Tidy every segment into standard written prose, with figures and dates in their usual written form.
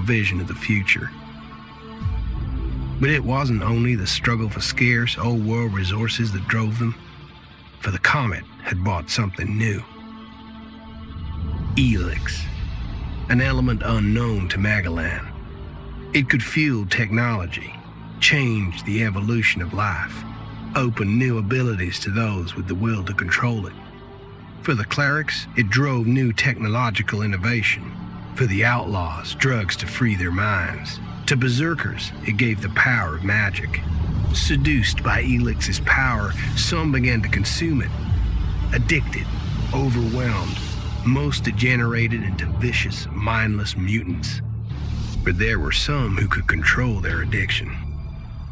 vision of the future. But it wasn't only the struggle for scarce old-world resources that drove them, for the Comet had bought something new. Helix, an element unknown to Magellan. It could fuel technology, change the evolution of life, open new abilities to those with the will to control it. For the clerics, it drove new technological innovation. For the outlaws, drugs to free their minds. To berserkers, it gave the power of magic. Seduced by Helix's power, some began to consume it. Addicted, overwhelmed, most degenerated into vicious, mindless mutants. But there were some who could control their addiction.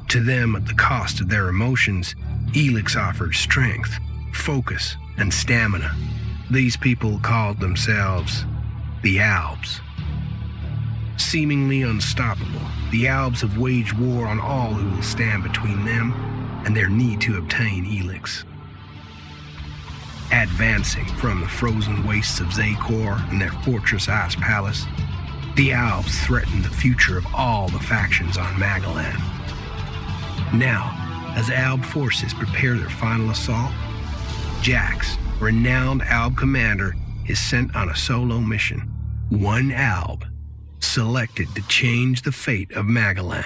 To them, at the cost of their emotions, Helix offered strength, focus, and stamina. These people called themselves the Albs. Seemingly unstoppable, the Albs have waged war on all who will stand between them and their need to obtain Helix. Advancing from the frozen wastes of Zakor and their fortress ice palace, the Albs threaten the future of all the factions on Magellan. Now, as Alb forces prepare their final assault, Jax, renowned Alb commander, is sent on a solo mission. One Alb, selected to change the fate of Magellan.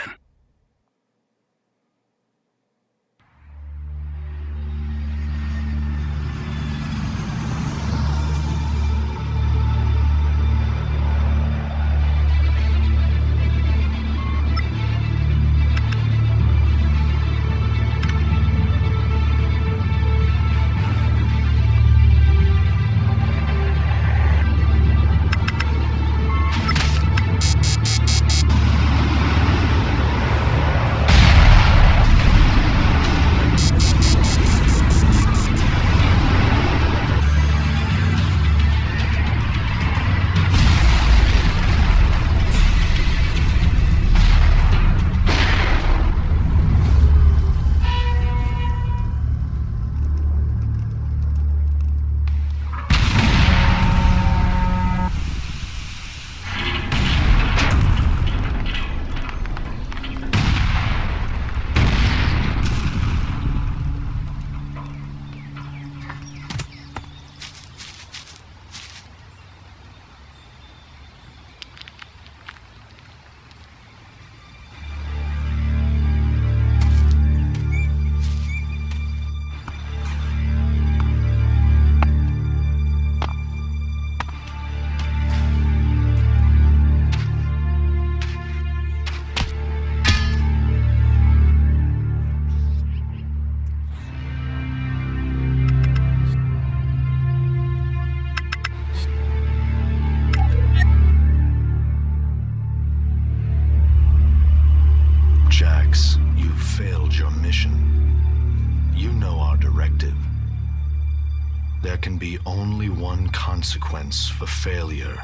Jax, you've failed your mission. You know our directive. There can be only one consequence for failure.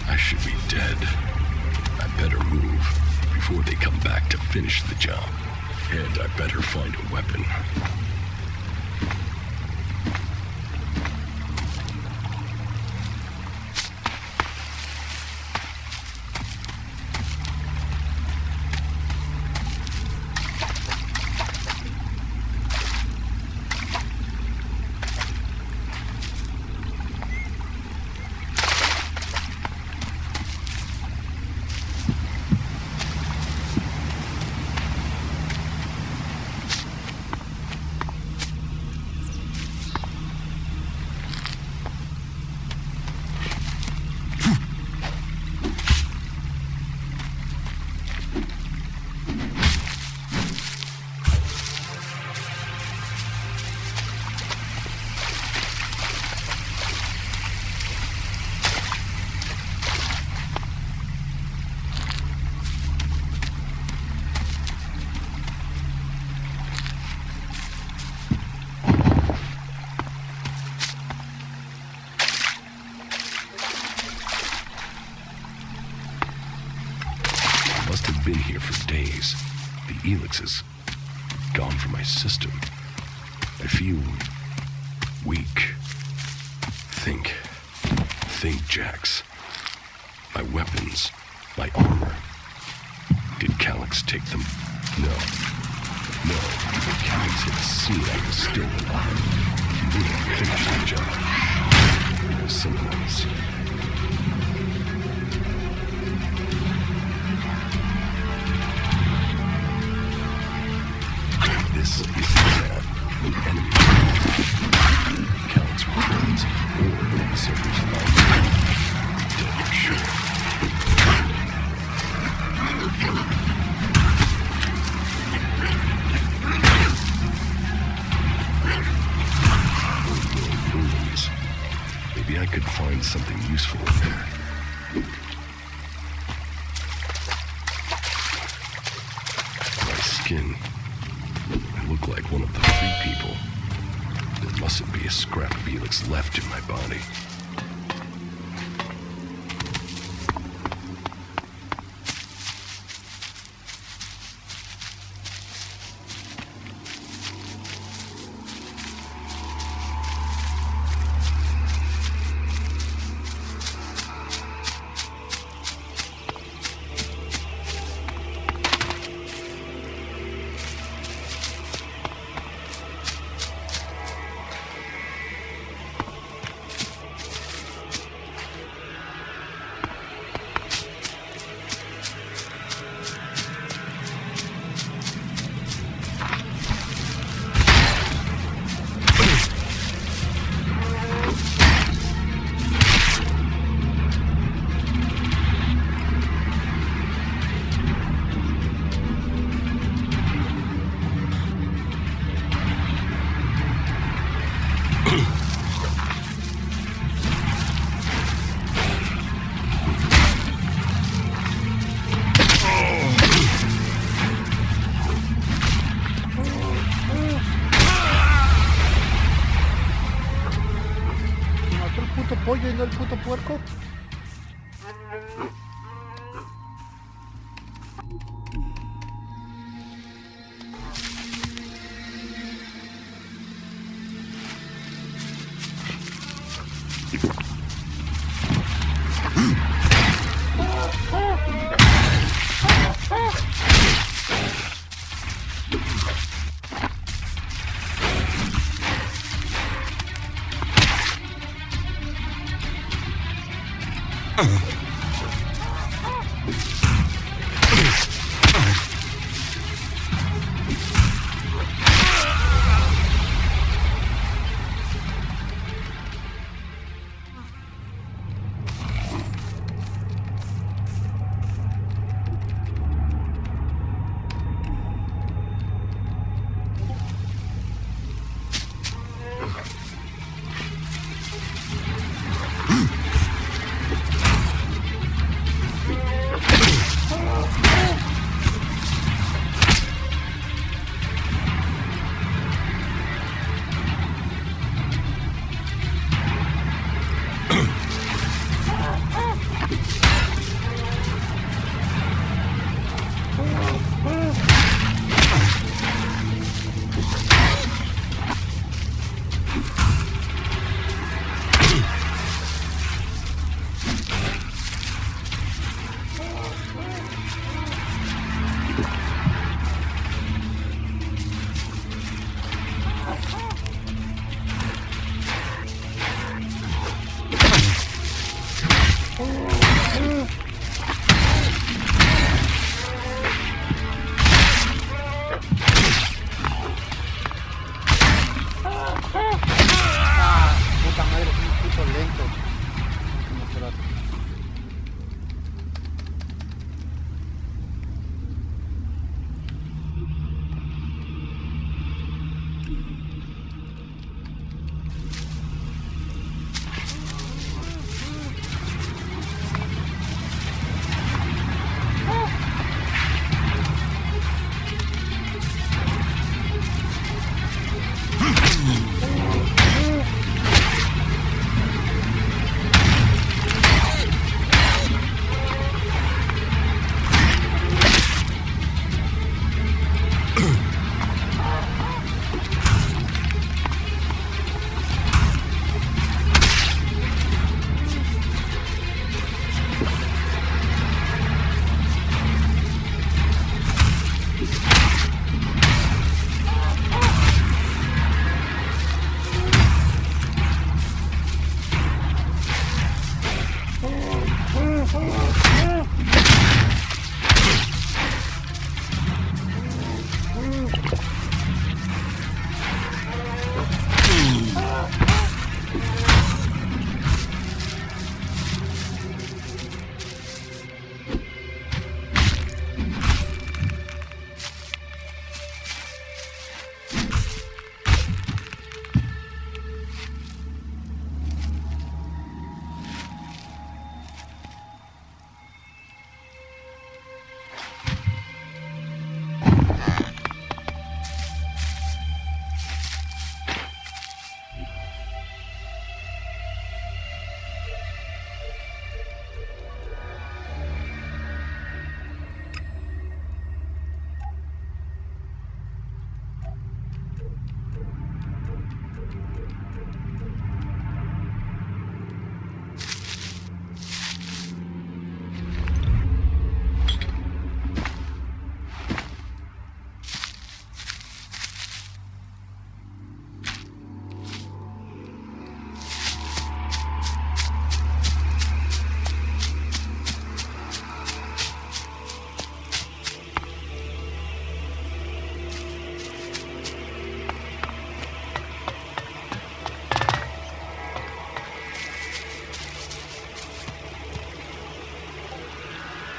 I should be dead. I better move before they come back to finish the job. And I better find a weapon. must have been here for days. The Elix is gone from my system. I feel weak. Think, Jax. My weapons, my armor. Did Calyx take them? No. If Calyx had seen I was still alive, he would have finished the job. It was someone else. This is an enemy. Calyx returns, or Silver's life. Dead for sure. Maybe I could find something useful in there. My skin. I look like one of the free people. There mustn't be a scrap of Elix left in my body. pollo y no el puto puerco?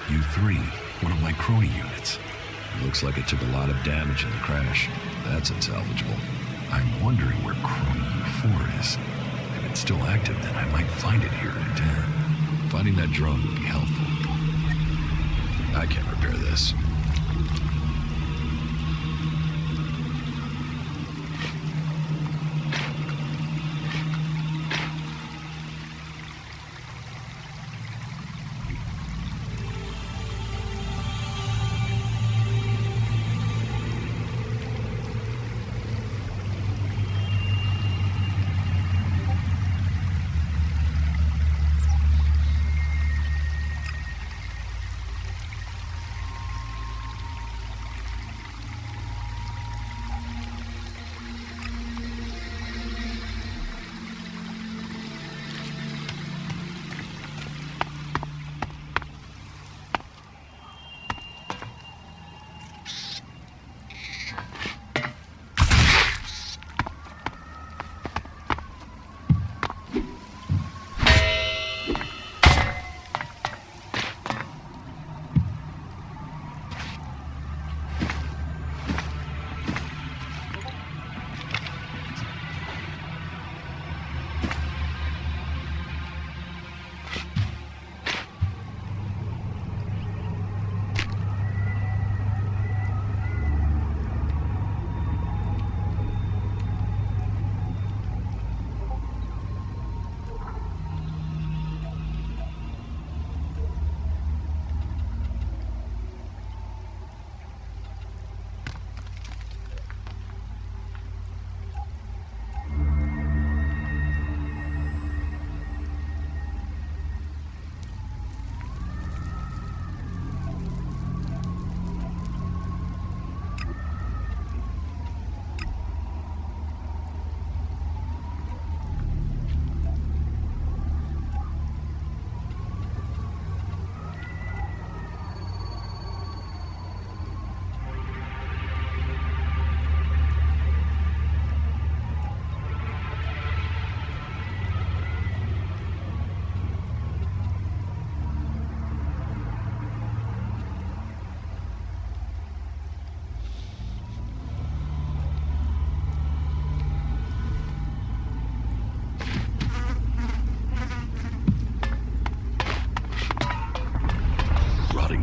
U3, one of my crony units. It looks like it took a lot of damage in the crash. That's unsalvageable. I'm wondering where crony U4 is. If it's still active, then I might find it here in a 10. Finding that drone would be helpful. I can't repair this.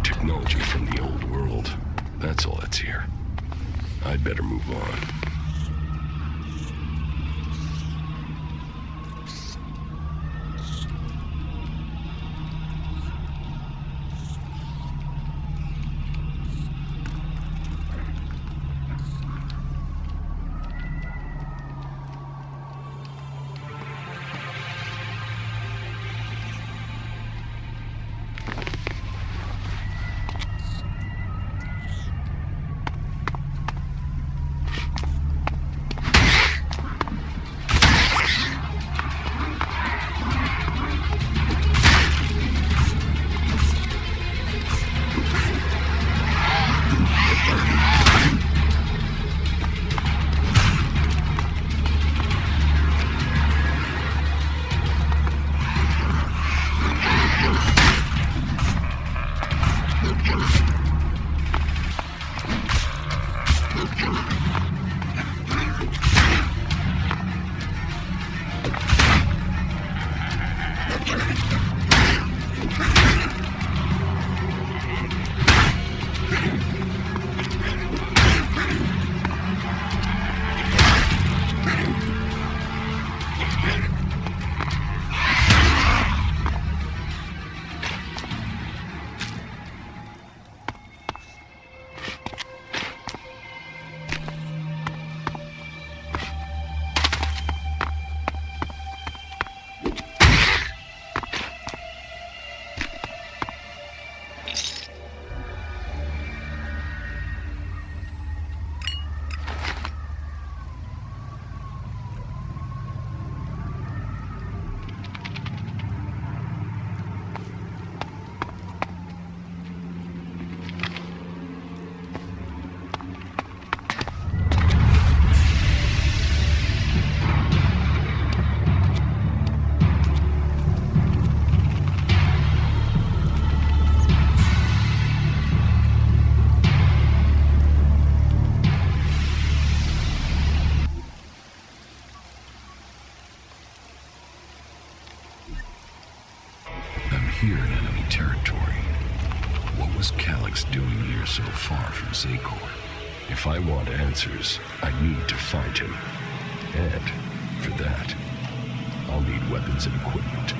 Technology from the old world. That's all that's here. I'd better move on. was Calyx doing here so far from Zacor? If I want answers, I need to find him. And, for that, I'll need weapons and equipment.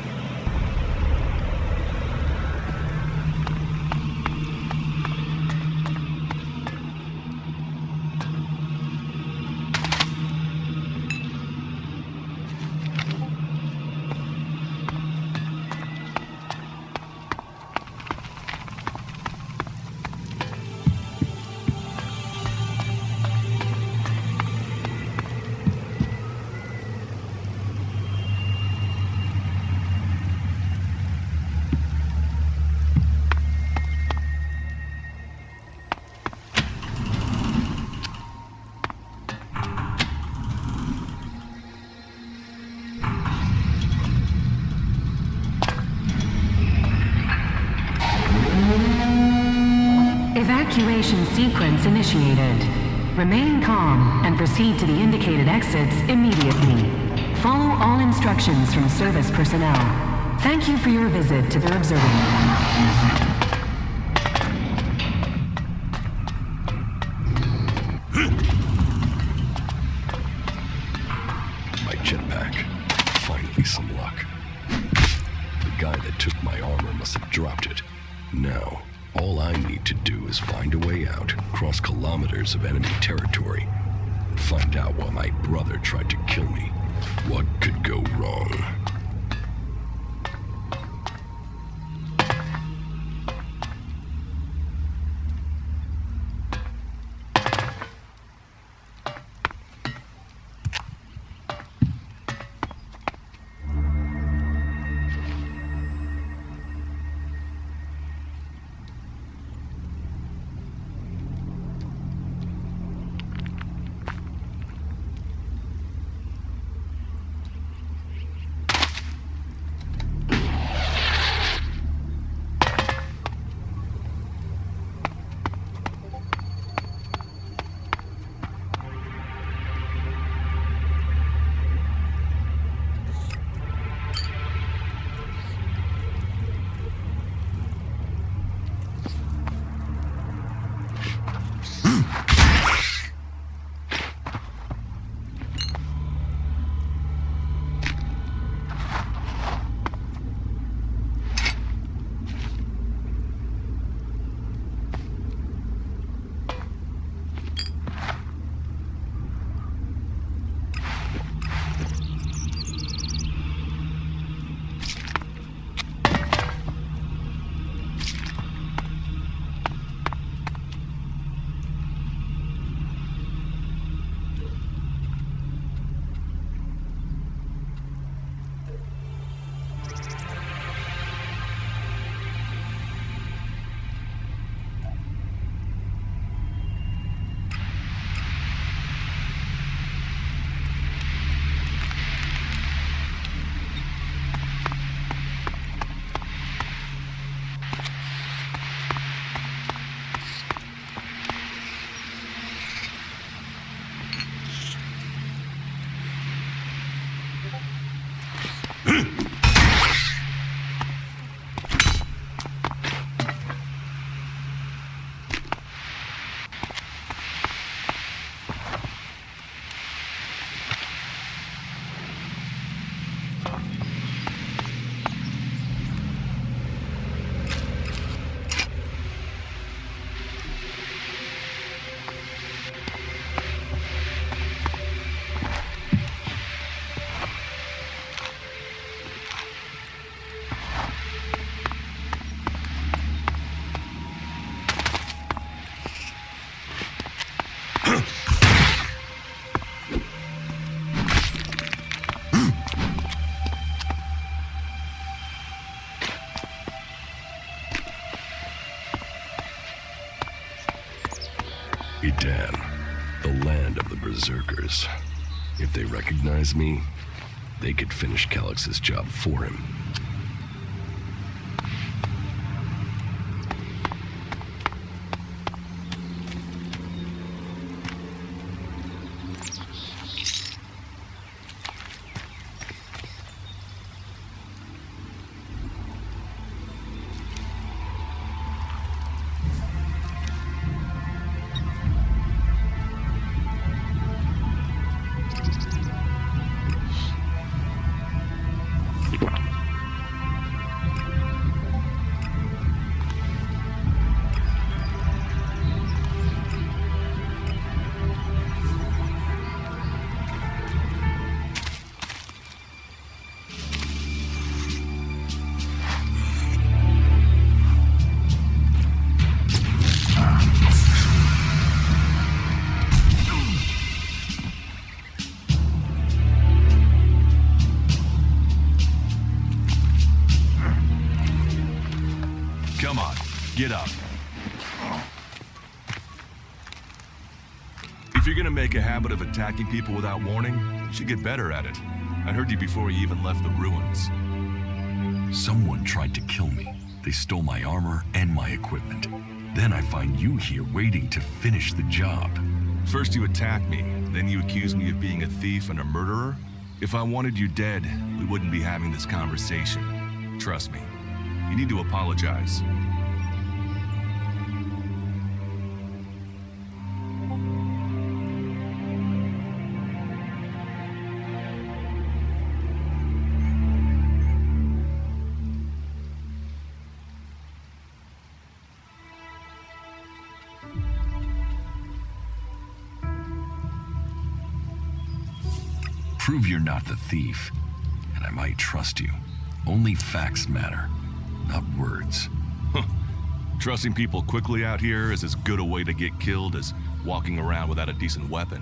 Evacuation sequence initiated. Remain calm and proceed to the indicated exits immediately. Follow all instructions from service personnel. Thank you for your visit to the observatory. My jetpack. Finally some luck. The guy that took my armor must have dropped it. Now, all I need to do is find a way out, cross kilometers of enemy territory, and find out why my brother tried to kill me. What could go wrong? Idan, the land of the Berserkers. If they recognize me, they could finish Calyx's job for him. Come on, get up. If you're gonna make a habit of attacking people without warning, you should get better at it. I heard you before you even left the ruins. Someone tried to kill me. They stole my armor and my equipment. Then I find you here waiting to finish the job. First you attack me, then you accuse me of being a thief and a murderer? If I wanted you dead, we wouldn't be having this conversation. Trust me. You need to apologize. Prove you're not the thief, and I might trust you. Only facts matter, not words. Trusting people quickly out here is as good a way to get killed as walking around without a decent weapon.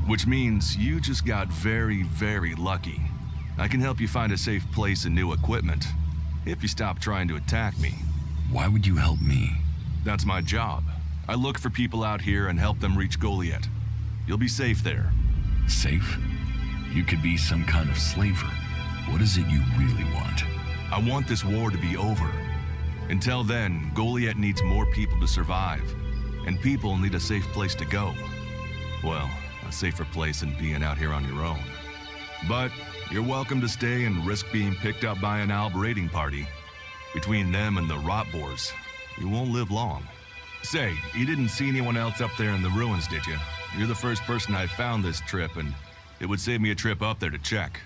Which means you just got very, very lucky. I can help you find a safe place and new equipment, if you stop trying to attack me. Why would you help me? That's my job. I look for people out here and help them reach Goliath. You'll be safe there. Safe? You could be some kind of slaver. What is it you really want? I want this war to be over. Until then, Goliath needs more people to survive, and people need a safe place to go. Well, a safer place than being out here on your own. But you're welcome to stay and risk being picked up by an Alb raiding party. Between them and the rot boars, you won't live long. Say, you didn't see anyone else up there in the ruins, did you? You're the first person I found this trip, and it would save me a trip up there to check.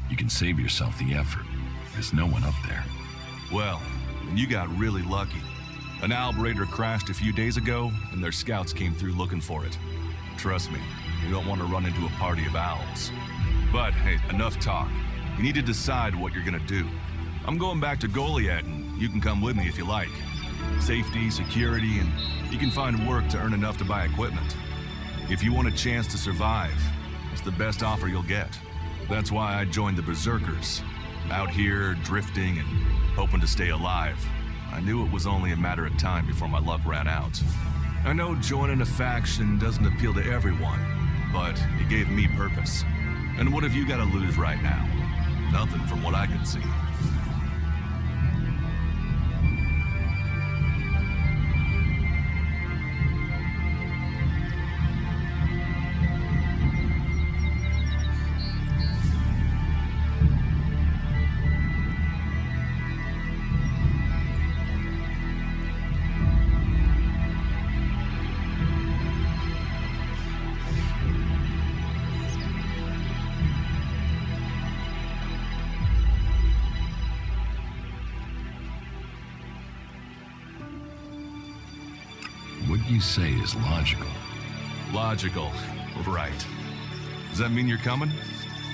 You can save yourself the effort. There's no one up there. Well, and you got really lucky. An Alb raider crashed a few days ago, and their scouts came through looking for it. Trust me, you don't want to run into a party of Albs. But hey, enough talk. You need to decide what you're gonna do. I'm going back to Goliath, and you can come with me if you like. Safety, security, and you can find work to earn enough to buy equipment. If you want a chance to survive, it's the best offer you'll get. That's why I joined the Berserkers. Out here, drifting and hoping to stay alive. I knew it was only a matter of time before my luck ran out. I know joining a faction doesn't appeal to everyone, but it gave me purpose. And what have you got to lose right now? Nothing from what I can see. What you say is logical. Logical, right. Does that mean you're coming?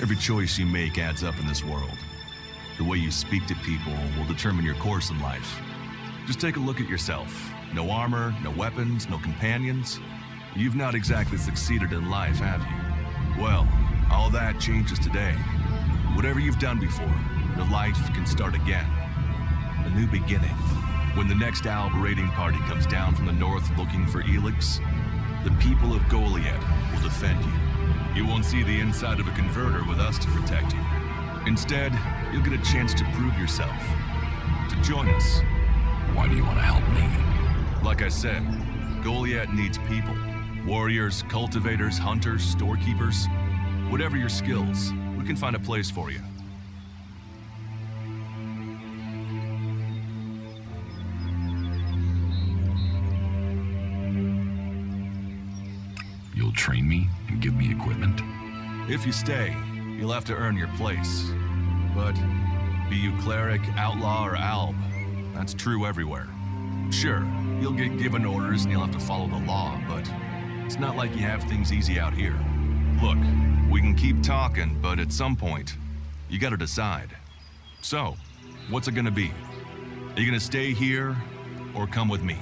Every choice you make adds up in this world. The way you speak to people will determine your course in life. Just take a look at yourself. No armor, no weapons, no companions. You've not exactly succeeded in life, have you? Well, all that changes today. Whatever you've done before, your life can start again. A new beginning. When the next Alb raiding party comes down from the north looking for Elix, the people of Goliath will defend you. You won't see the inside of a converter with us to protect you. Instead, you'll get a chance to prove yourself. To join us. Why do you want to help me? Like I said, Goliath needs people. Warriors, cultivators, hunters, storekeepers. Whatever your skills, we can find a place for you. You'll train me and give me equipment? If you stay, you'll have to earn your place. But be you cleric, outlaw, or alb, that's true everywhere. Sure, you'll get given orders and you'll have to follow the law, but it's not like you have things easy out here. Look, we can keep talking, but at some point, you gotta decide. So, what's it gonna be? Are you gonna stay here, or come with me?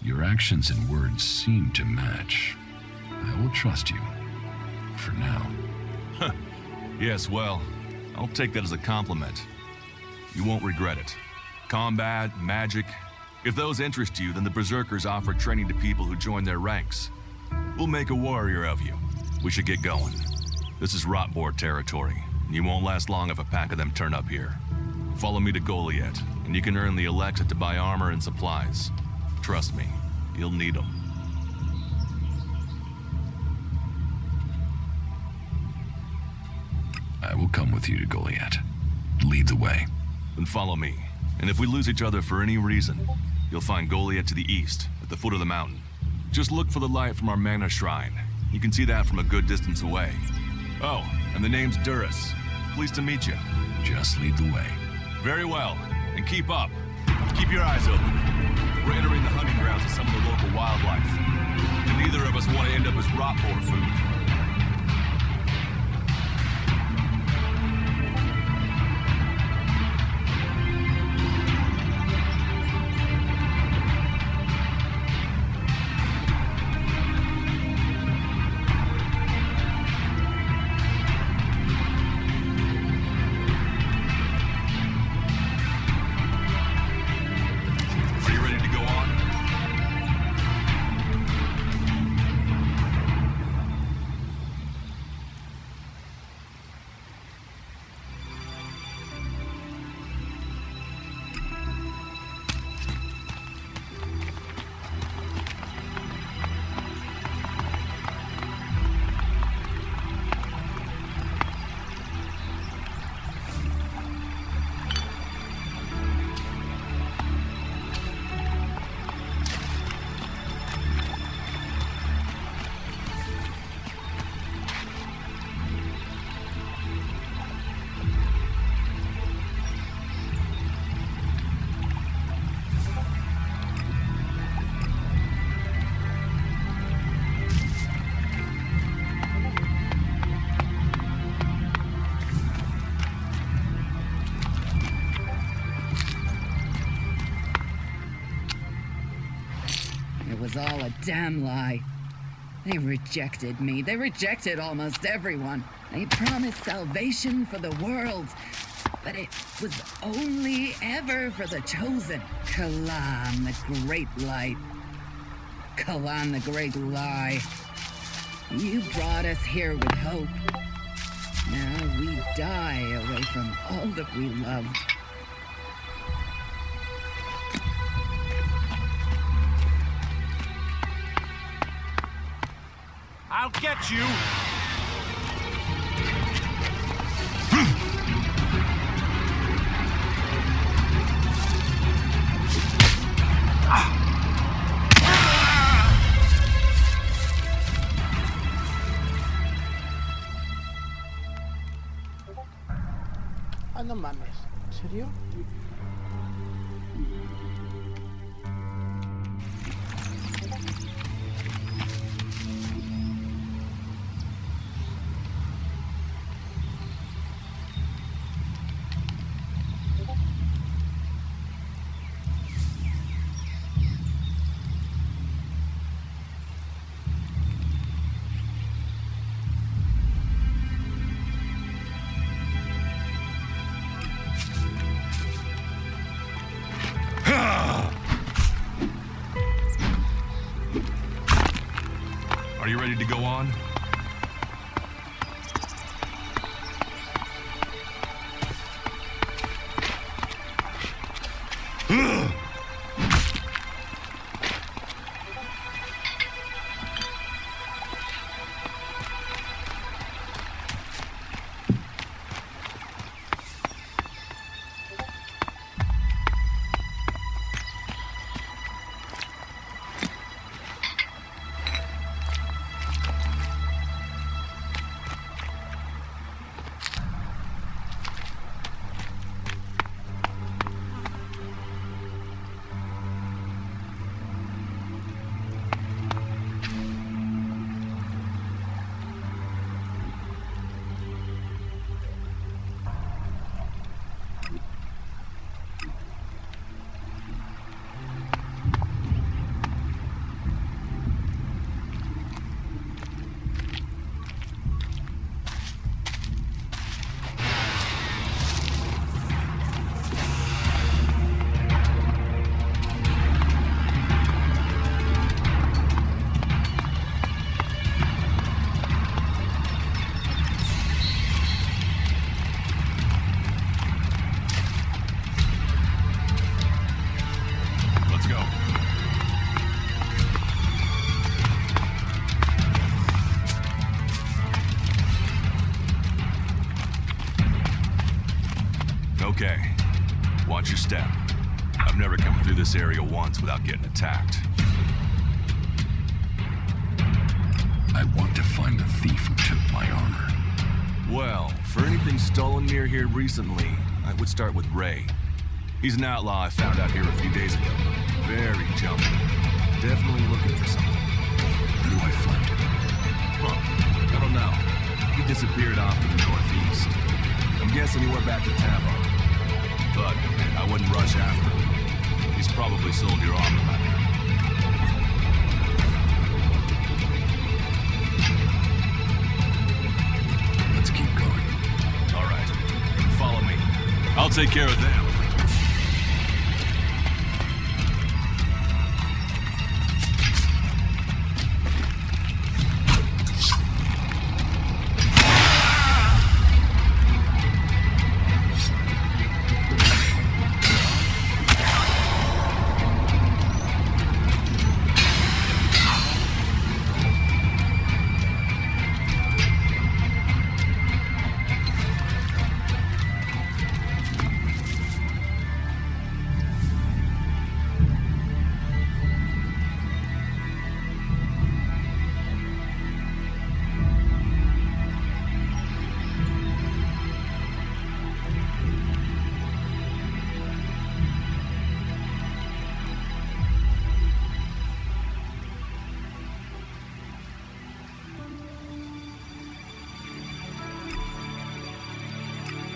Your actions and words seem to match. I will trust you. For now. Yes, well, I'll take that as a compliment. You won't regret it. Combat, magic. If those interest you, then the Berserkers offer training to people who join their ranks. We'll make a warrior of you. We should get going. This is Rotboard territory, and you won't last long if a pack of them turn up here. Follow me to Goliath, and you can earn the Alexa to buy armor and supplies. Trust me, you'll need them. I will come with you to Goliath. Lead the way. Then follow me, and if we lose each other for any reason, you'll find Goliath to the east, at the foot of the mountain. Just look for the light from our mana shrine. You can see that from a good distance away. Oh, and the name's Duras. Pleased to meet you. Just lead the way. Very well, and keep up. Keep your eyes open. We're entering the hunting grounds of some of the local wildlife, and neither of us want to end up as Rotboard food. It was all a damn lie. They rejected me. They rejected almost everyone. They promised salvation for the world, but it was only ever for the chosen. Kalan, the great light. Kalan, the great lie. You brought us here with hope. Now we die away from all that we loved. I'll get you! Ah, no mames. ¿En serio? Are you ready to go on? step. I've never come through this area once without getting attacked. I want to find the thief who took my armor. Well, for anything stolen near here recently, I would start with Ray. He's an outlaw I found out here a few days ago. Very jumpy. Definitely looking for something. Where do I find him? Huh. I don't know. He disappeared off to the northeast. I'm guessing he went back to Tavo. But I wouldn't rush after him. He's probably sold your armor by now. Let's keep going. All right. Follow me. I'll take care of them.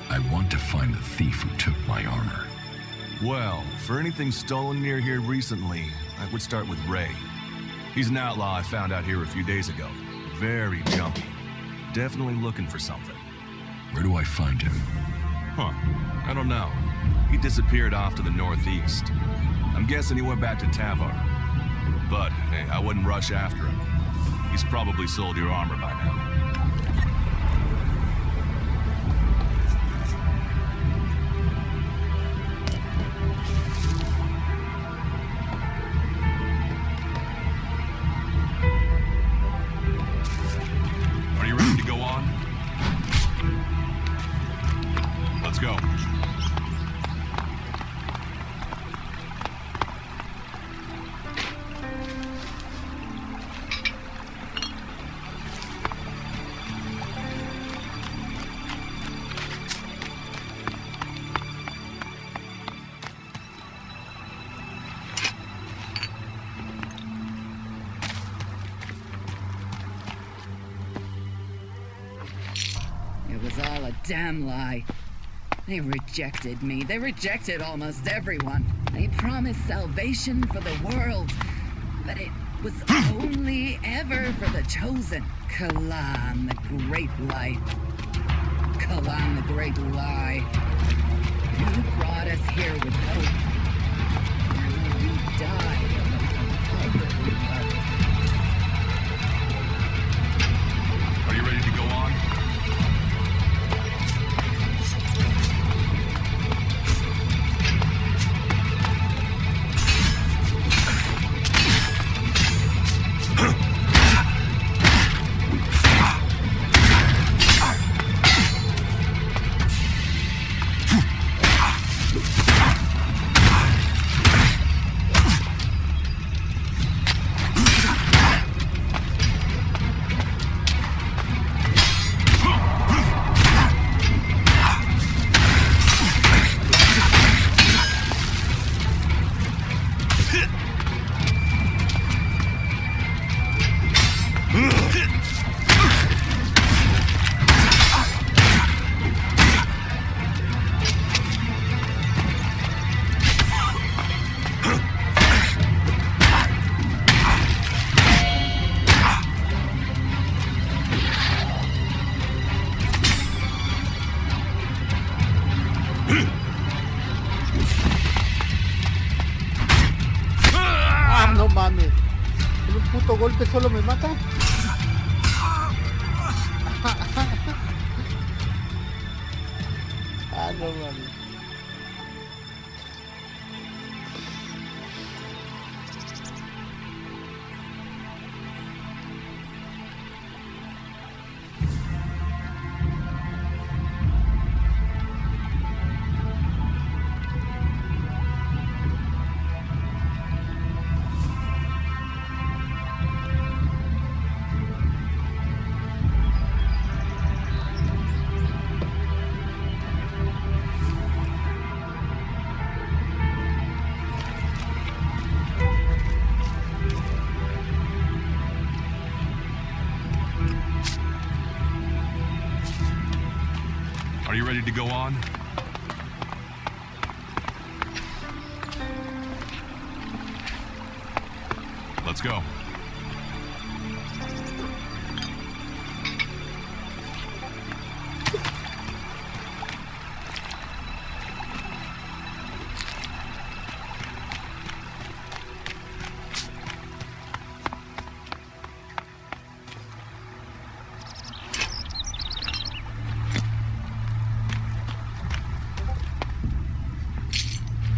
I want to find the thief who took my armor. Well, for anything stolen near here recently, I would start with Ray. He's an outlaw I found out here a few days ago. Very jumpy. Definitely looking for something. Where do I find him? Huh. I don't know. He disappeared off to the northeast. I'm guessing he went back to Tavar. But, hey, I wouldn't rush after him. He's probably sold your armor by now. Are you ready to go on? Let's go. It was all a damn lie. They rejected me. They rejected almost everyone. They promised salvation for the world, but it was only ever for the chosen. Kalan, the great light. Kalan, the great lie. You brought us here with hope. Now we die away from all that we love. Are you ready to go on? Ah, no mames. ¿Con un puto golpe solo me mata? Ah, no mames. to go on? Let's go.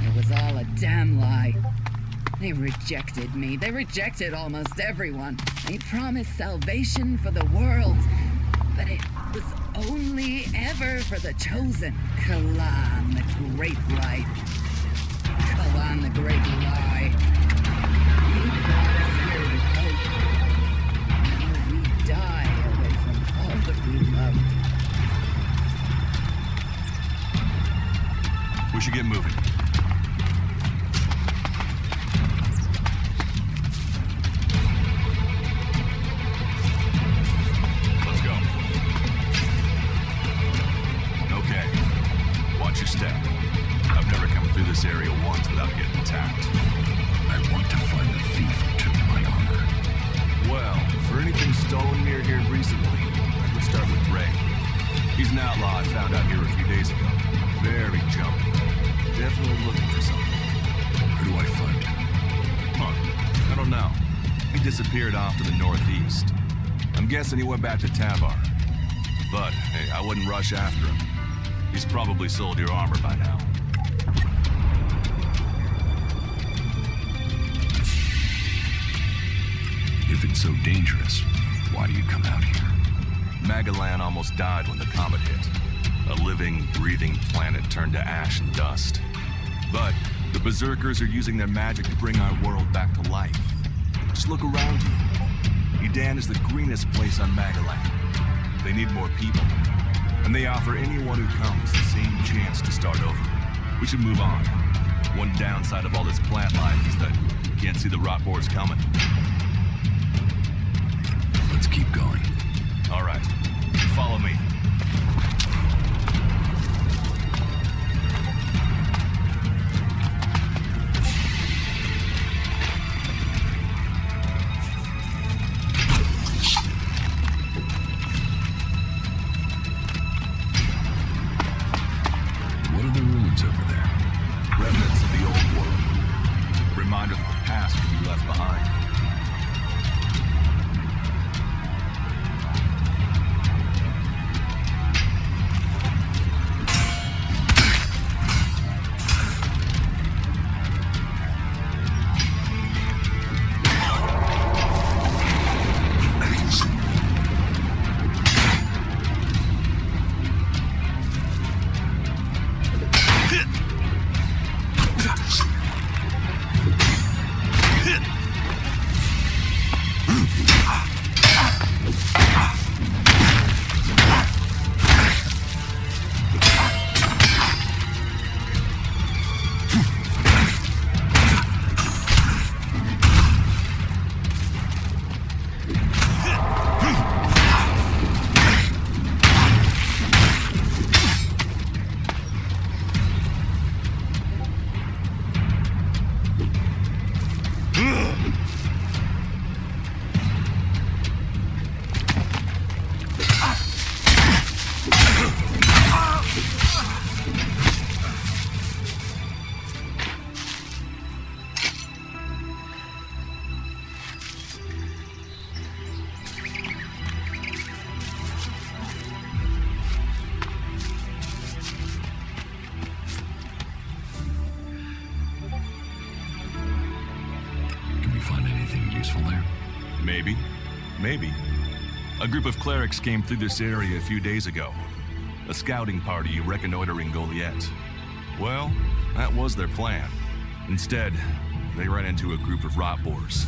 It was all a damn lie. They rejected me. They rejected almost everyone. They promised salvation for the world, but it was only ever for the chosen. Kalan, the great light. Kalan, the great lie. He brought us here with hope. Now we die away from all that we loved. We should get moving. Let's go. Okay. Watch your step. I've never come through this area once without getting attacked. I want to find the thief who took my armor. Well, for anything stolen near here recently, I would start with Ray. He's an outlaw I found out here a few days ago. Very jumpy. Definitely looking for something. Where do I find him? Huh. I don't know. He disappeared off to the northeast. I'm guessing he went back to Tavar. But, hey, I wouldn't rush after him. He's probably sold your armor by now. If it's so dangerous, why do you come out here? Magalan almost died when the comet hit. A living, breathing planet turned to ash and dust. But the Berserkers are using their magic to bring our world back to life. Just look around you. Edan is the greenest place on Magalan. They need more people. And they offer anyone who comes the same chance to start over. We should move on. One downside of all this plant life is that you can't see the rot boars coming. Let's keep going. All right. Follow me. What are the ruins over there? Remnants of the old world. Reminder that the past can be left behind. useful there? Maybe. Maybe. A group of clerics came through this area a few days ago. A scouting party reconnoitering Goliath. Well, that was their plan. Instead, they ran into a group of rot boars.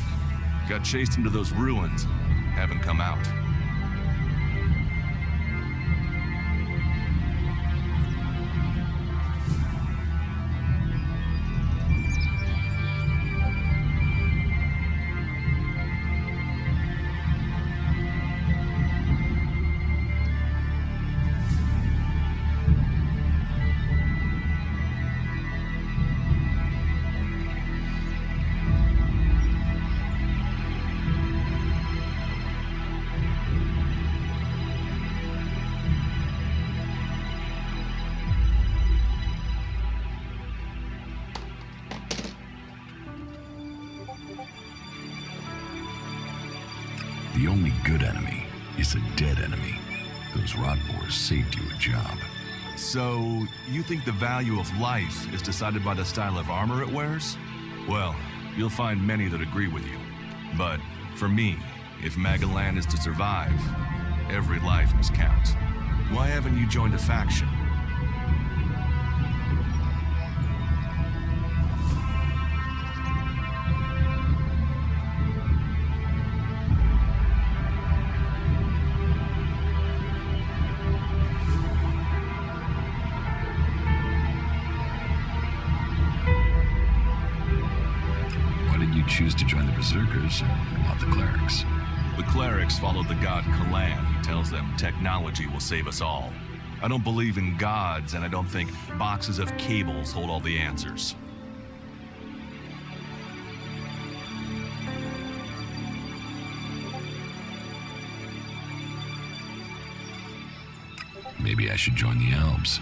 Got chased into those ruins and haven't come out. The only good enemy is a dead enemy. Those rot bores saved you a job. So, you think the value of life is decided by the style of armor it wears? Well, you'll find many that agree with you. But, for me, if Magalan is to survive, every life must count. Why haven't you joined a faction? Choose to join the Berserkers, not the clerics. The clerics followed the god Kalan, who tells them technology will save us all. I don't believe in gods, and I don't think boxes of cables hold all the answers. Maybe I should join the Elves.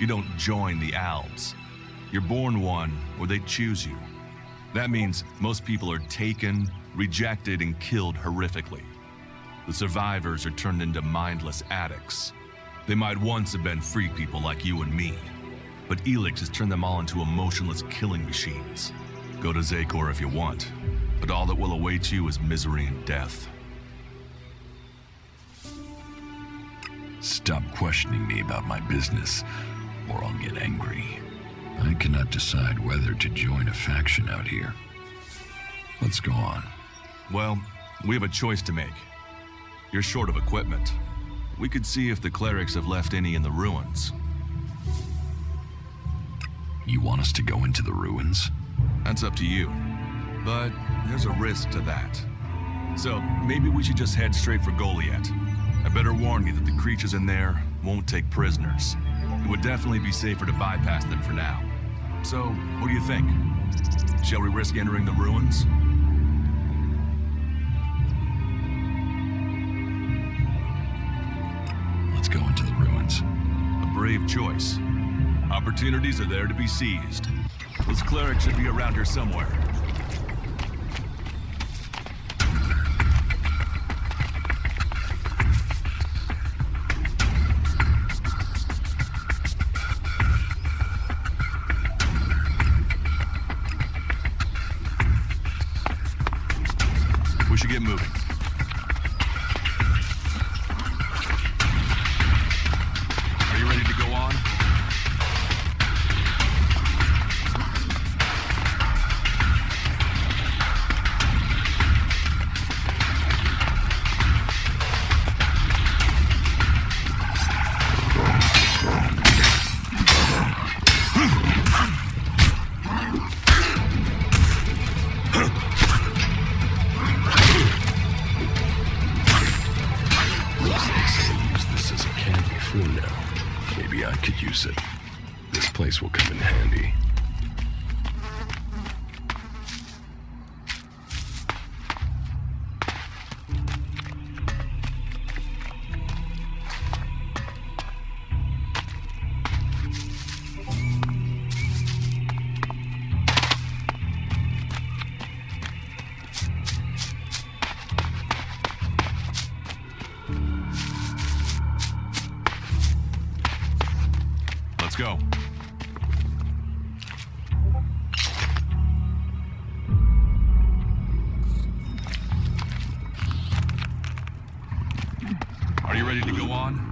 You don't join the Albs. You're born one, or they choose you. That means most people are taken, rejected, and killed horrifically. The survivors are turned into mindless addicts. They might once have been free people like you and me, but Elix has turned them all into emotionless killing machines. Go to Zakor if you want, but all that will await you is misery and death. Stop questioning me about my business, or I'll get angry. I cannot decide whether to join a faction out here. Let's go on. Well, we have a choice to make. You're short of equipment. We could see if the clerics have left any in the ruins. You want us to go into the ruins? That's up to you. But there's a risk to that. So maybe we should just head straight for Goliath. I better warn you that the creatures in there won't take prisoners. It would definitely be safer to bypass them for now. So, what do you think? Shall we risk entering the ruins? Let's go into the ruins. A brave choice. Opportunities are there to be seized. This cleric should be around here somewhere. We should get moving. Are you ready to go on? Maybe I could use it. This place will come in handy. Let's go. Are you ready to go on?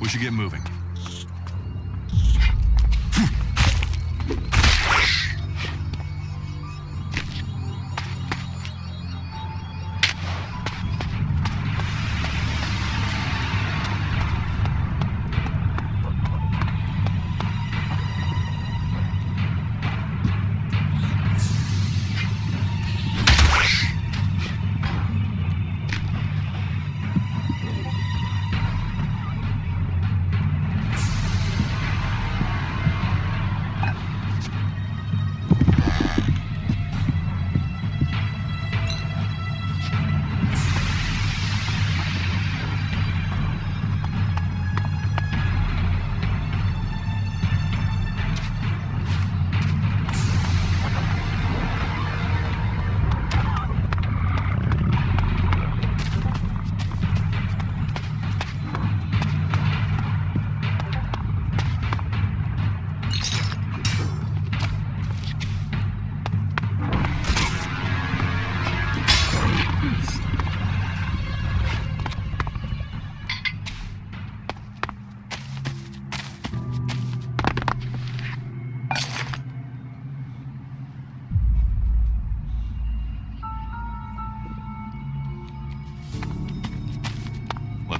We should get moving.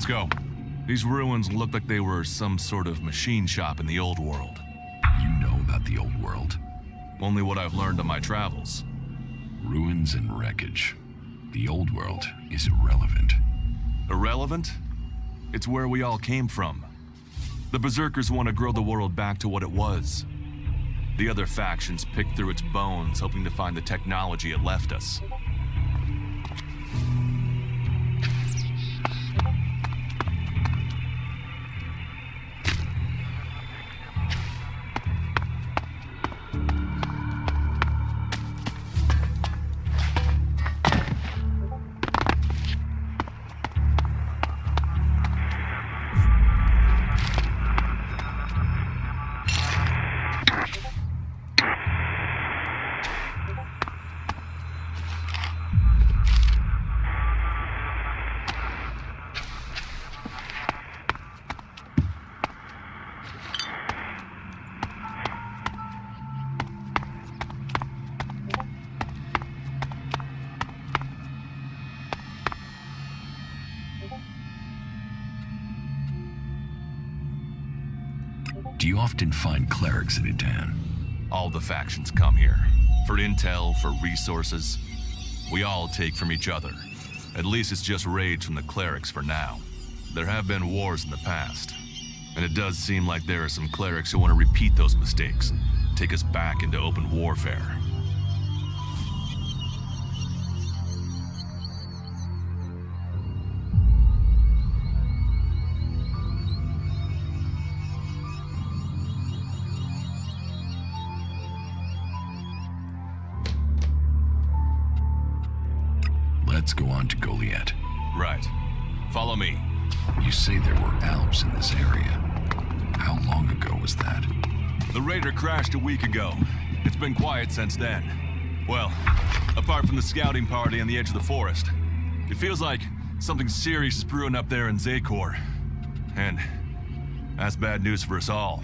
Let's go. These ruins look like they were some sort of machine shop in the old world. You know about the old world. Only what I've learned on my travels. Ruins and wreckage. The old world is irrelevant. Irrelevant? It's where we all came from. The Berserkers want to grow the world back to what it was. The other factions pick through its bones, hoping to find the technology it left us. Do you often find clerics at Idan? All the factions come here. For intel, for resources. We all take from each other. At least it's just raids from the clerics for now. There have been wars in the past. And it does seem like there are some clerics who want to repeat those mistakes and take us back into open warfare. Let's go on to Goliath. Right. Follow me. You say there were Alps in this area. How long ago was that? The raider crashed a week ago. It's been quiet since then. Well, apart from the scouting party on the edge of the forest. It feels like something serious is brewing up there in Zakor. And that's bad news for us all.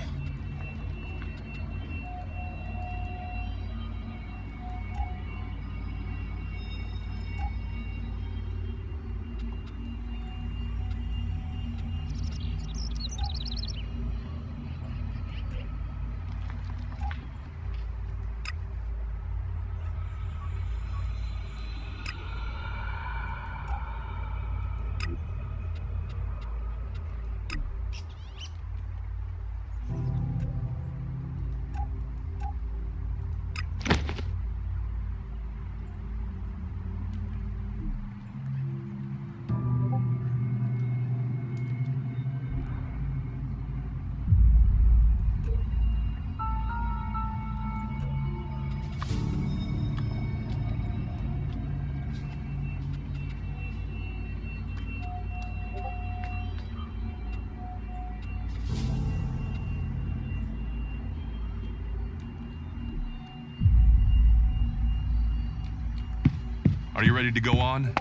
Are you ready to go on?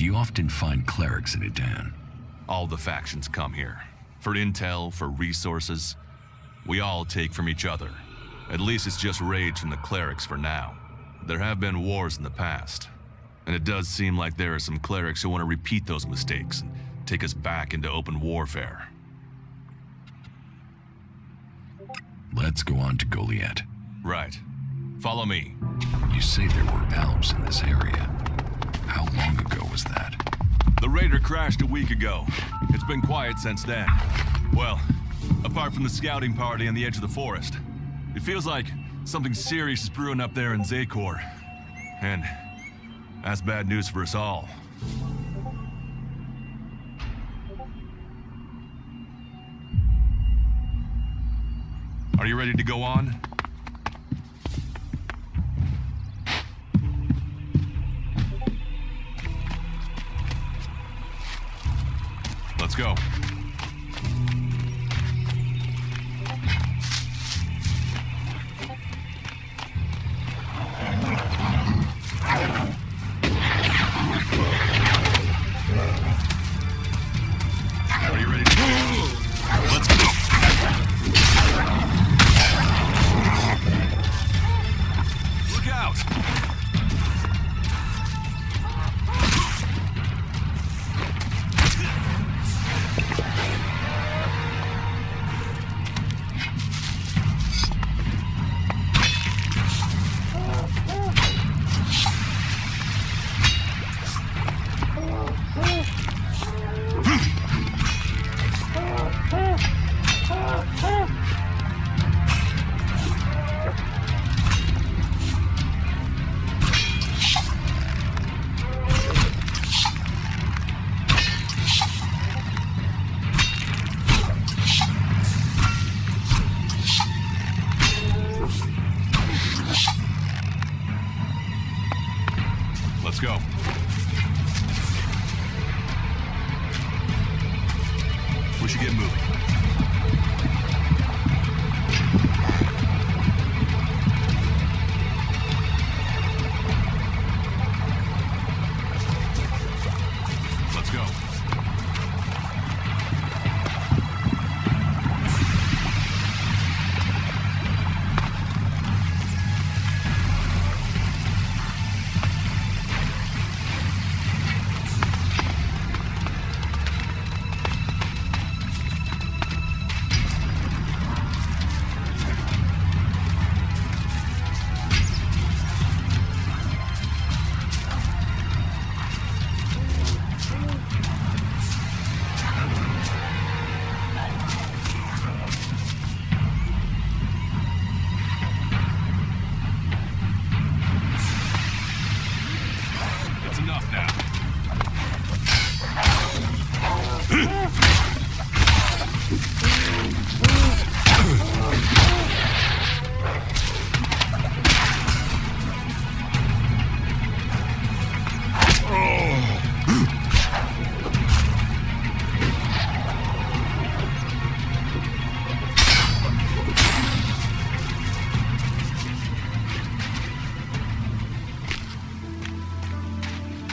Do you often find clerics in Idan? All the factions come here. For intel, for resources. We all take from each other. At least it's just rage from the clerics for now. There have been wars in the past. And it does seem like there are some clerics who want to repeat those mistakes and take us back into open warfare. Let's go on to Goliath. Right. Follow me. You say there were Alps in this area. How long ago was that? The raider crashed a week ago. It's been quiet since then. Well, apart from the scouting party on the edge of the forest. It feels like something serious is brewing up there in Zakor. And that's bad news for us all. Are you ready to go on? Let's go. Are you ready to go? Let's go. Look out! Let's go. We should get moving. Let's go.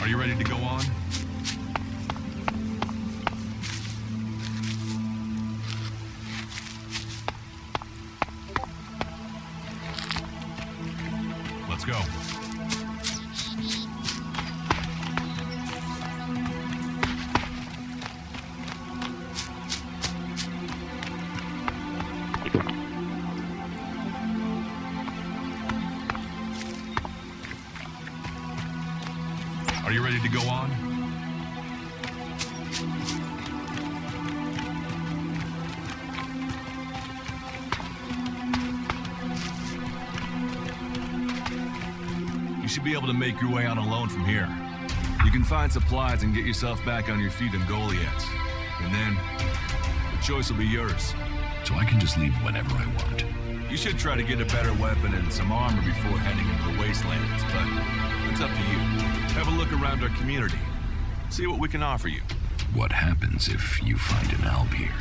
Are you ready to go on? Let's go. Are you ready to go on? You should be able to make your way on alone from here. You can find supplies and get yourself back on your feet in Goliath. And then, the choice will be yours. So I can just leave whenever I want. You should try to get a better weapon and some armor before heading into the wastelands, but it's up to you. Have a look around our community. See what we can offer you. What happens if you find an Alb here?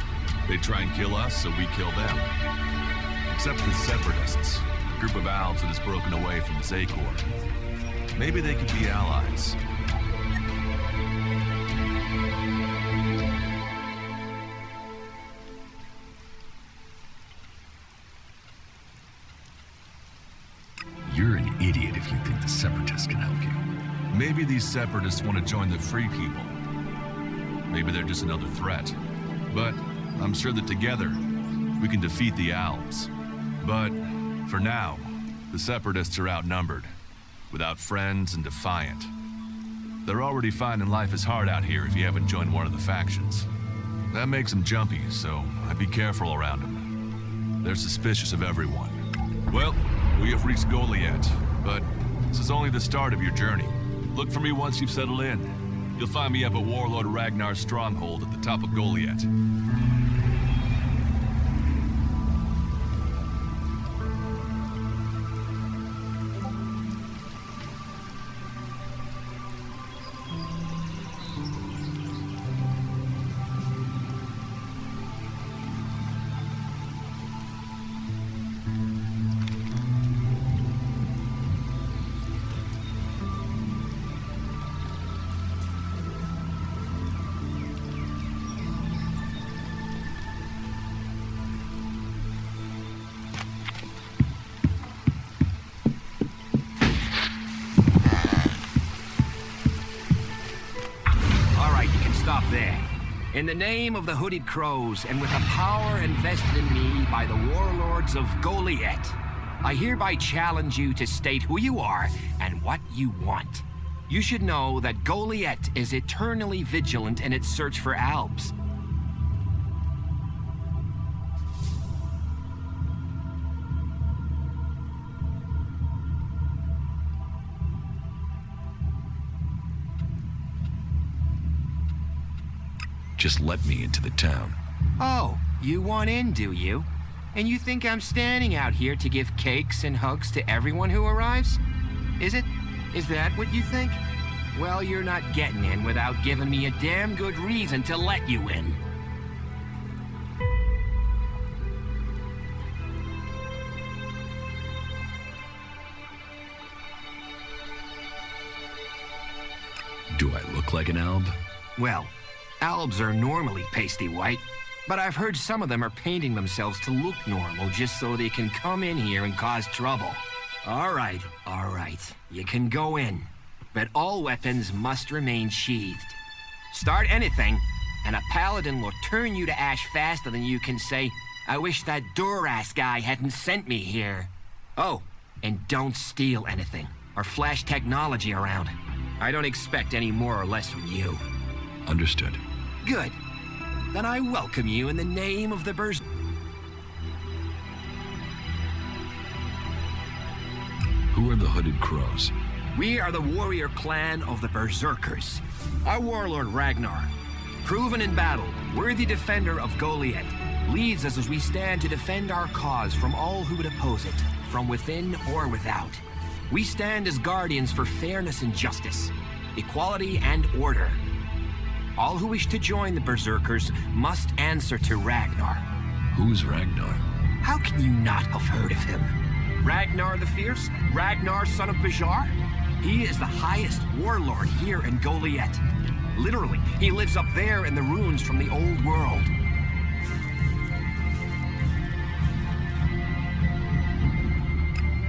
They try and kill us, so we kill them. Except the Separatists, a group of Albs that has broken away from Zakor. Maybe they could be allies. if you think the Separatists can help you. Maybe these separatists want to join the free people. Maybe they're just another threat. But I'm sure that together, we can defeat the Alps. But for now, the separatists are outnumbered, without friends and defiant. They're already finding life is hard out here if you haven't joined one of the factions. That makes them jumpy, so I'd be careful around them. They're suspicious of everyone. Well, we have reached Goliath, but this is only the start of your journey. Look for me once you've settled in. You'll find me up at Warlord Ragnar's stronghold at the top of Goliath. In the name of the Hooded Crows, and with a power invested in me by the warlords of Goliath, I hereby challenge you to state who you are and what you want. You should know that Goliath is eternally vigilant in its search for Alps. Just let me into the town. Oh, you want in, do you? And you think I'm standing out here to give cakes and hugs to everyone who arrives? Is it? Is that what you think? Well, you're not getting in without giving me a damn good reason to let you in. Do I look like an Alb? Well, Albs are normally pasty white, but I've heard some of them are painting themselves to look normal just so they can come in here and cause trouble. All right. You can go in, but all weapons must remain sheathed. Start anything, and a paladin will turn you to ash faster than you can say, "I wish that Duras guy hadn't sent me here." Oh, and don't steal anything, or flash technology around. I don't expect any more or less from you. Understood. Good. Then I welcome you in the name of the Who are the Hooded Crows? We are the warrior clan of the Berserkers. Our warlord Ragnar, proven in battle, worthy defender of Goliath, leads us as we stand to defend our cause from all who would oppose it, from within or without. We stand as guardians for fairness and justice, equality and order. All who wish to join the Berserkers must answer to Ragnar. Who's Ragnar? How can you not have heard of him? Ragnar the Fierce? Ragnar, son of Bajar? He is the highest warlord here in Goliath. Literally, he lives up there in the ruins from the old world.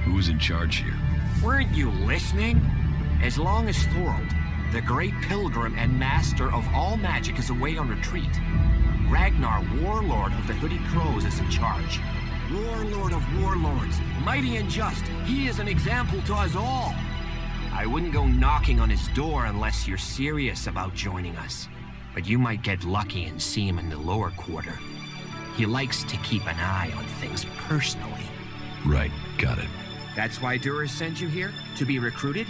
Who's in charge here? Weren't you listening? As long as Thorold, the great pilgrim and master of all magic, is away on retreat, Ragnar, warlord of the Hooded Crows, is in charge. Warlord of warlords, mighty and just, he is an example to us all. I wouldn't go knocking on his door unless you're serious about joining us. But you might get lucky and see him in the lower quarter. He likes to keep an eye on things personally. Right, got it. That's why Duras sent you here? To be recruited?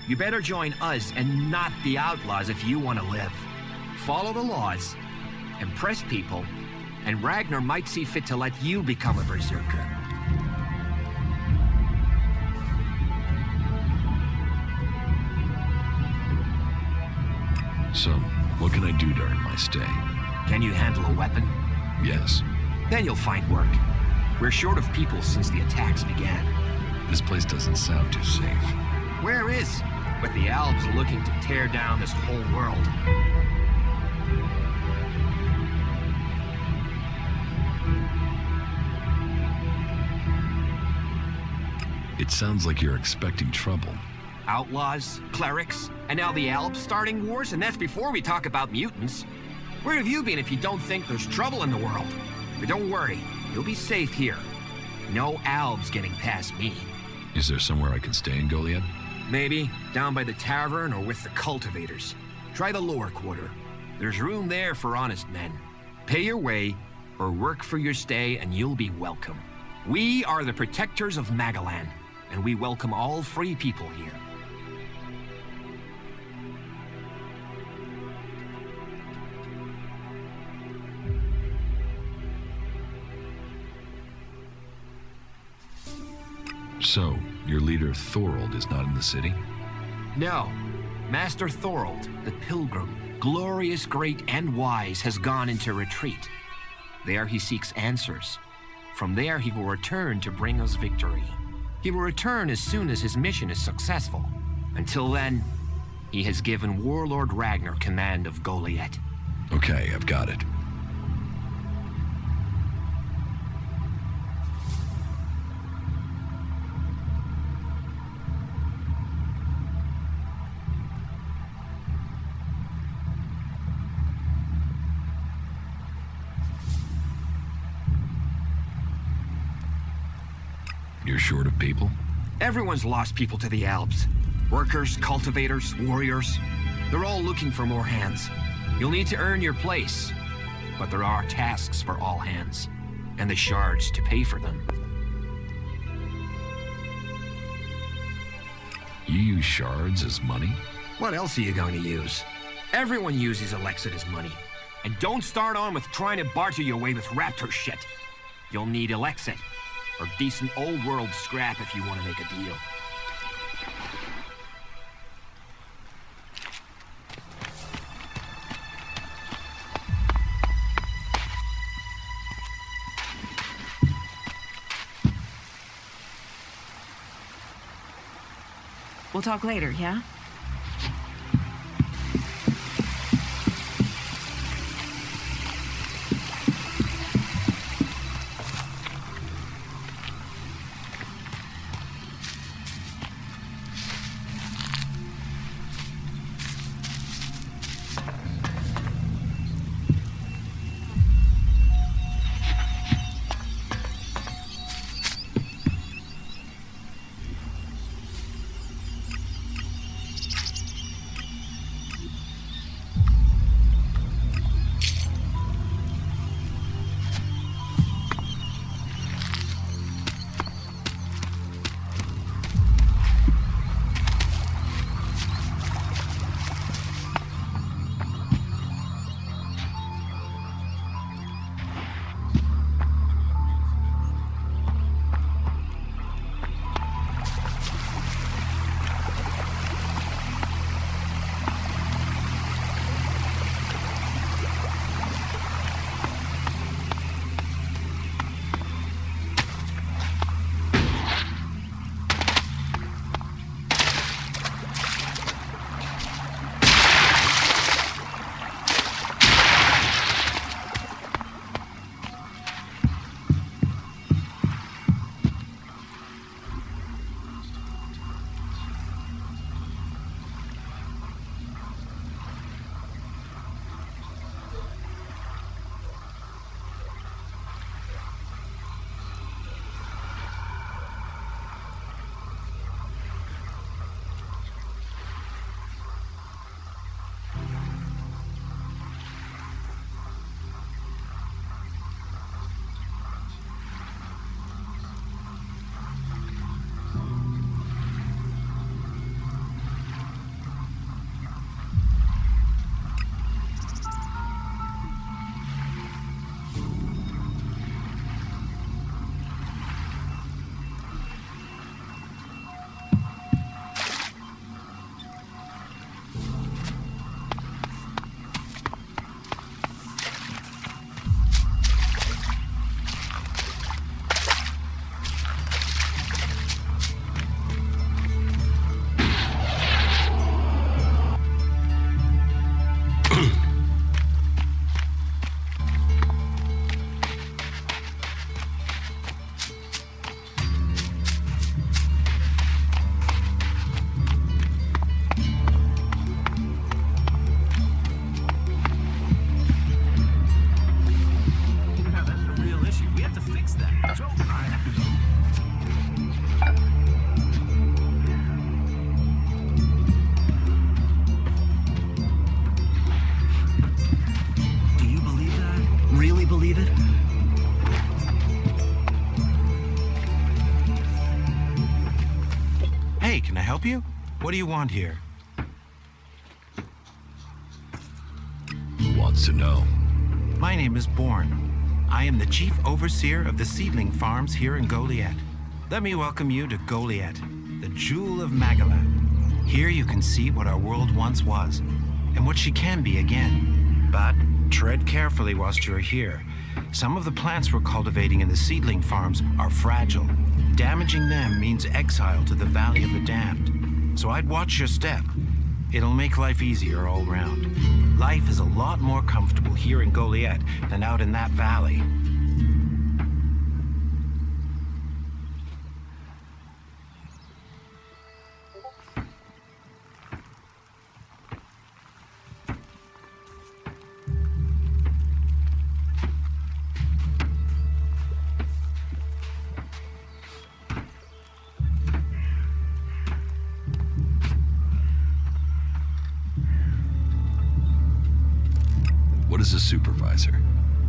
You better join us and not the outlaws if you want to live. Follow the laws, impress people, and Ragnar might see fit to let you become a berserker. So, what can I do during my stay? Can you handle a weapon? Yes. Then you'll find work. We're short of people since the attacks began. This place doesn't sound too safe. Where is? With the Alps looking to tear down this whole world. It sounds like you're expecting trouble. Outlaws, clerics, and now the Alps starting wars, and that's before we talk about mutants. Where have you been if you don't think there's trouble in the world? But don't worry, you'll be safe here. No Albs getting past me. Is there somewhere I can stay in Goliad? Maybe down by the tavern or with the cultivators. Try the lower quarter. There's room there for honest men. Pay your way or work for your stay and you'll be welcome. We are the protectors of Magalan, and we welcome all free people here. So, your leader Thorold is not in the city? No. Master Thorold, the Pilgrim, glorious, great, and wise, has gone into retreat. There he seeks answers. From there he will return to bring us victory. He will return as soon as his mission is successful. Until then, he has given Warlord Ragnar command of Goliad. Okay, I've got it. You're short of people? Everyone's lost people to the Alps. Workers, cultivators, warriors. They're all looking for more hands. You'll need to earn your place. But there are tasks for all hands. And the shards to pay for them. You use shards as money? What else are you going to use? Everyone uses Elexit as money. And don't start on with trying to barter your way with Raptor shit. You'll need Elexit. Or decent old world scrap if you want to make a deal. We'll talk later, yeah? help you? What do you want here? Who wants to know? My name is Bourne. I am the chief overseer of the seedling farms here in Goliath. Let me welcome you to Goliath, the jewel of Magalan. Here you can see what our world once was, and what she can be again. But tread carefully whilst you're here. Some of the plants we're cultivating in the seedling farms are fragile. Damaging them means exile to the Valley of the Damned. So I'd watch your step. It'll make life easier all round. Life is a lot more comfortable here in Goliath than out in that valley. What is a supervisor?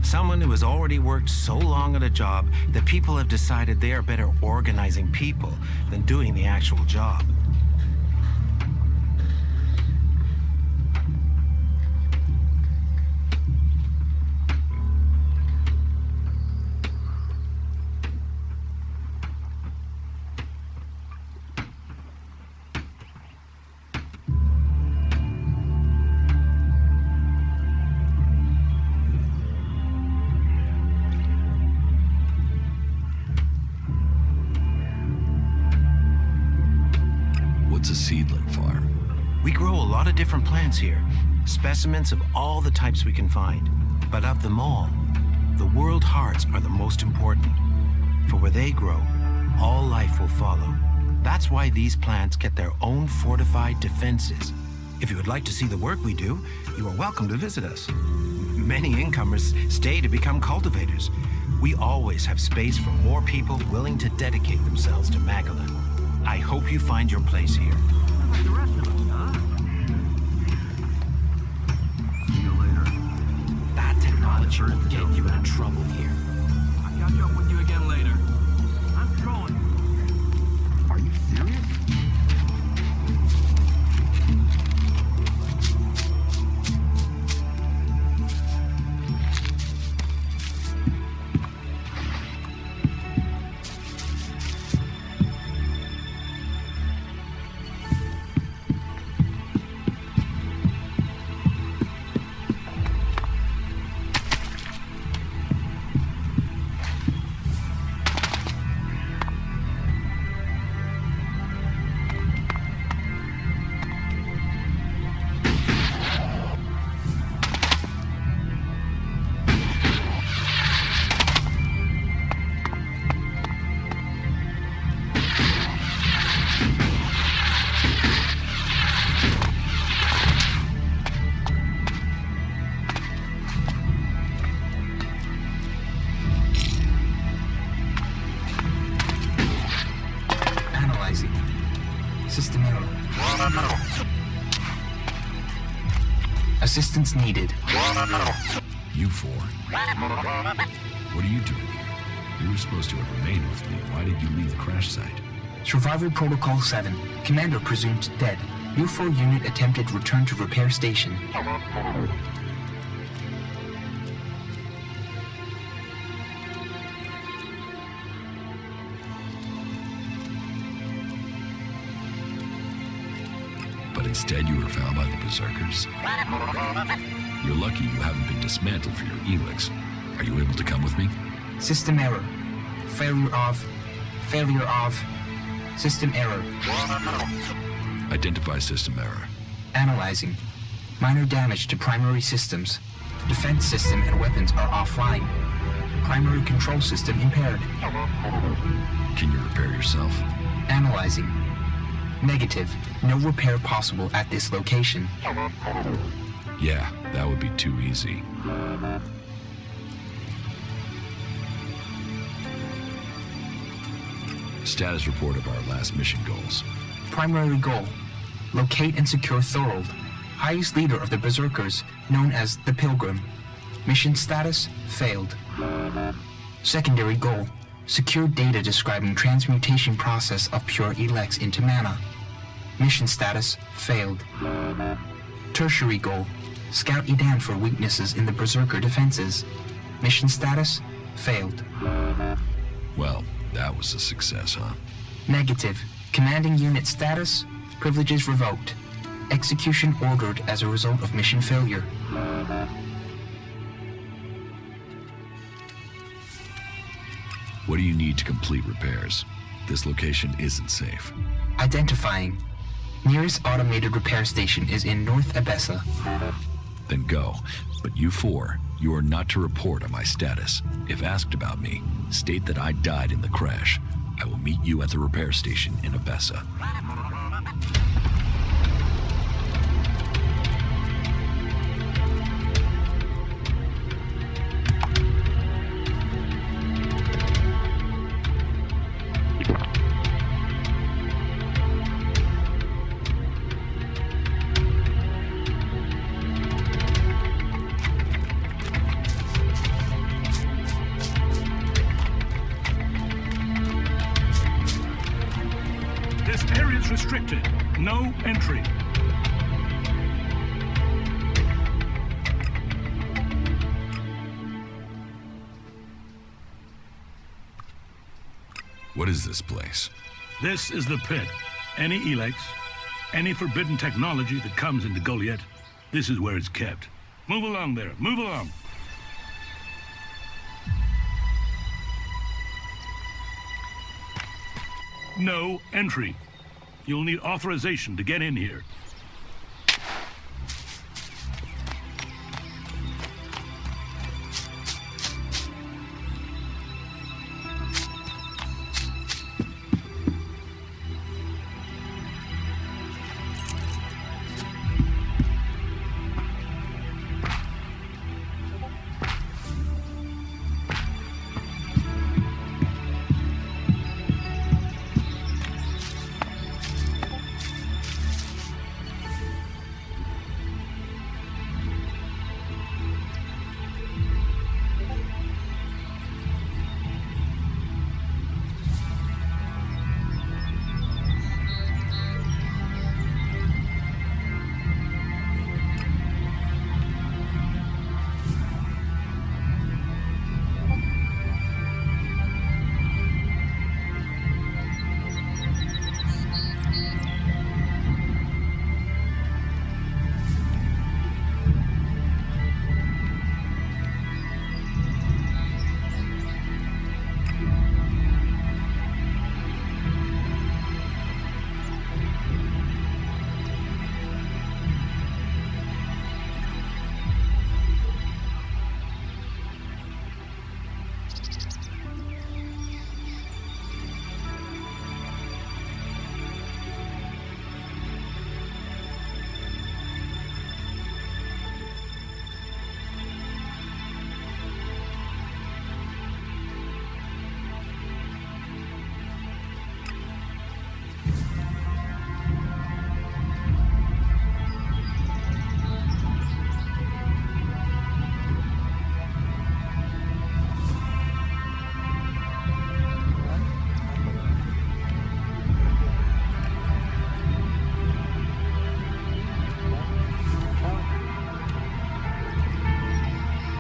Someone who has already worked so long at a job that people have decided they are better organizing people than doing the actual job. What's a seedling farm? We grow a lot of different plants here, specimens of all the types we can find. But of them all, the world hearts are the most important. For where they grow, all life will follow. That's why these plants get their own fortified defenses. If you would like to see the work we do, you are welcome to visit us. Many incomers stay to become cultivators. We always have space for more people willing to dedicate themselves to Magalan. I hope you find your place here. Like the rest of us, huh? See you later. That technology will get you into trouble here. I'll catch up with you again later. I'm going. Are you serious? System error. Assistance needed. You four. What are you doing here? You were supposed to have remained with me. Why did you leave the crash site? Survival Protocol 7. Commander presumed dead. U4 unit attempted return to repair station. But instead you were found by the Berserkers? You're lucky you haven't been dismantled for your helix. Are you able to come with me? System error. Failure of. System error. Identify system error. Analyzing. Minor damage to primary systems. Defense system and weapons are offline. Primary control system impaired. Can you repair yourself? Analyzing. Negative. No repair possible at this location. Yeah, that would be too easy. Status report of our last mission goals. Primary goal. Locate and secure Thorold, highest leader of the Berserkers, known as the Pilgrim. Mission status, failed. Secondary goal. Secure data describing transmutation process of pure Elex into mana. Mission status, failed. Tertiary goal, scout Edan for weaknesses in the Berserker defenses. Mission status, failed. Well, that was a success, huh? Negative. Commanding unit status, privileges revoked. Execution ordered as a result of mission failure. What do you need to complete repairs? This location isn't safe. Identifying. Nearest automated repair station is in North Abessa. Then go. But you four, you are not to report on my status. If asked about me, state that I died in the crash. I will meet you at the repair station in Abessa. This area is restricted. No entry. What is this place? This is the pit. Any Elex, any forbidden technology that comes into Goliath, this is where it's kept. Move along there. Move along. No entry. You'll need authorization to get in here.